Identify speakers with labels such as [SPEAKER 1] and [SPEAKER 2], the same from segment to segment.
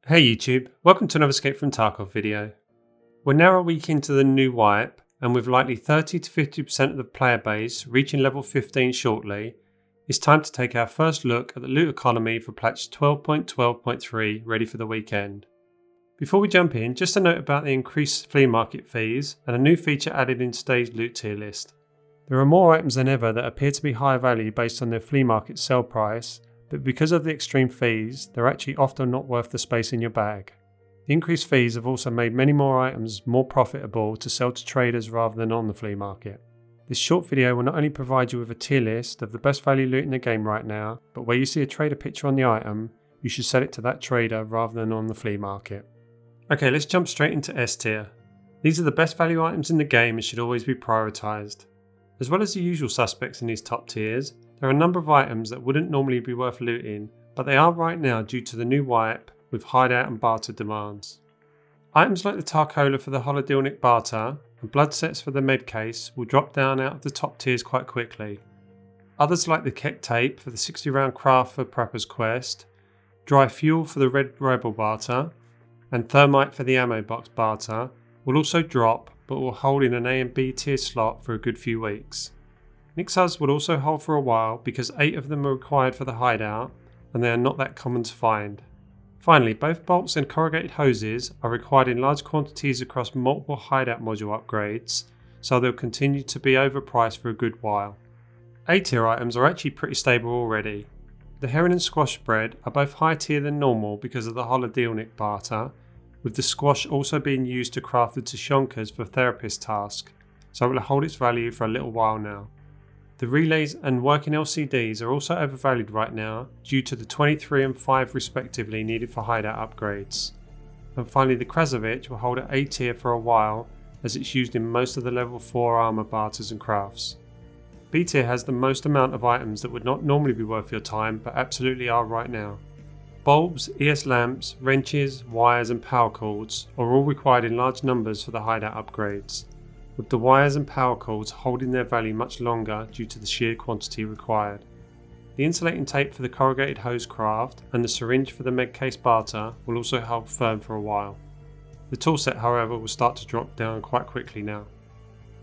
[SPEAKER 1] Hey YouTube, welcome to another Escape from Tarkov video. We're now a week into the new wipe, and with likely 30 to 50% of the player base reaching level 15 shortly, it's time to take our first look at the loot economy for patch 12.12.3 ready for the weekend. Before we jump in, just a note about the increased flea market fees and a new feature added in today's loot tier list. There are more items than ever that appear to be higher value based on their flea market sell price, but because of the extreme fees, they're actually often not worth the space in your bag. The increased fees have also made many more items more profitable to sell to traders rather than on the flea market. This short video will not only provide you with a tier list of the best value loot in the game right now, but where you see a trader picture on the item, you should sell it to that trader rather than on the flea market. Okay, let's jump straight into S tier. These are the best value items in the game and should always be prioritised. As well as the usual suspects in these top tiers, there are a number of items that wouldn't normally be worth looting, but they are right now due to the new wipe with hideout and barter demands. Items like the Tarkov for the Holodilnic barter and blood sets for the med case will drop down out of the top tiers quite quickly. Others like the Keck tape for the 60 round craft for Prepper's quest, dry fuel for the Red Rebel barter, and thermite for the ammo box barter will also drop, but will hold in an A and B tier slot for a good few weeks. Nixas will also hold for a while because 8 of them are required for the hideout and they are not that common to find. Finally, both bolts and corrugated hoses are required in large quantities across multiple hideout module upgrades, so they'll continue to be overpriced for a good while. A tier items are actually pretty stable already. The herring and squash spread are both higher tier than normal because of the Holodilnic barter, with the squash also being used to craft the Tushonkas for therapist task, so it will hold its value for a little while now. The relays and working LCDs are also overvalued right now due to the 23 and 5 respectively needed for hideout upgrades. And finally, the Krasavich will hold at A tier for a while as it's used in most of the level 4 armor barters and crafts. B tier has the most amount of items that would not normally be worth your time but absolutely are right now. Bulbs, ES lamps, wrenches, wires and power cords are all required in large numbers for the hideout upgrades, with the wires and power cords holding their value much longer due to the sheer quantity required. The insulating tape for the corrugated hose craft and the syringe for the med case barter will also hold firm for a while. The tool set, however, will start to drop down quite quickly now.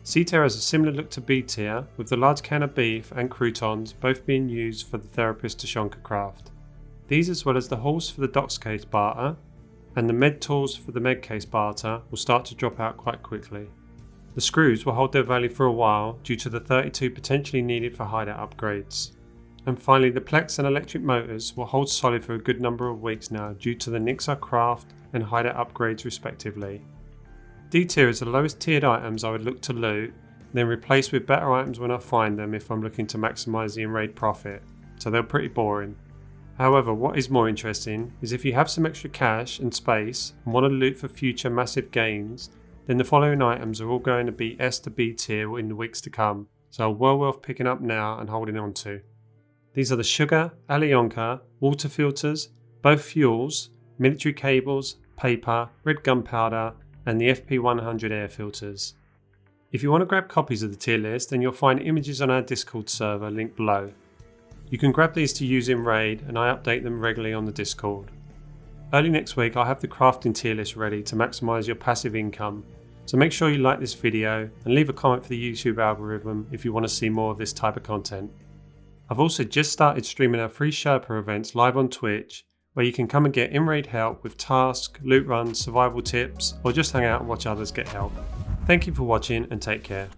[SPEAKER 1] C tier has a similar look to B tier, with the large can of beef and croutons both being used for the therapist Tushonka craft. These, as well as the horse for the docs case barter and the med tools for the med case barter, will start to drop out quite quickly. The screws will hold their value for a while due to the 32 potentially needed for hideout upgrades. And finally, the Plex and electric motors will hold solid for a good number of weeks now due to the Nixar craft and hideout upgrades respectively. D tier is the lowest tiered items I would look to loot, then replace with better items when I find them if I'm looking to maximise the in-raid profit, so they're pretty boring. However, what is more interesting is if you have some extra cash and space and want to loot for future massive gains, then the following items are all going to be S to B tier in the weeks to come, so well worth picking up now and holding on to. These are the sugar, Alyonka, water filters, both fuels, military cables, paper, red gunpowder and the FP100 air filters. If you want to grab copies of the tier list, then you'll find images on our Discord server linked below. You can grab these to use in raid and I update them regularly on the Discord. Early next week I'll have the crafting tier list ready to maximise your passive income, so make sure you like this video and leave a comment for the YouTube algorithm if you want to see more of this type of content. I've also just started streaming our free Sherpa events live on Twitch, where you can come and get in-raid help with tasks, loot runs, survival tips, or just hang out and watch others get help. Thank you for watching and take care.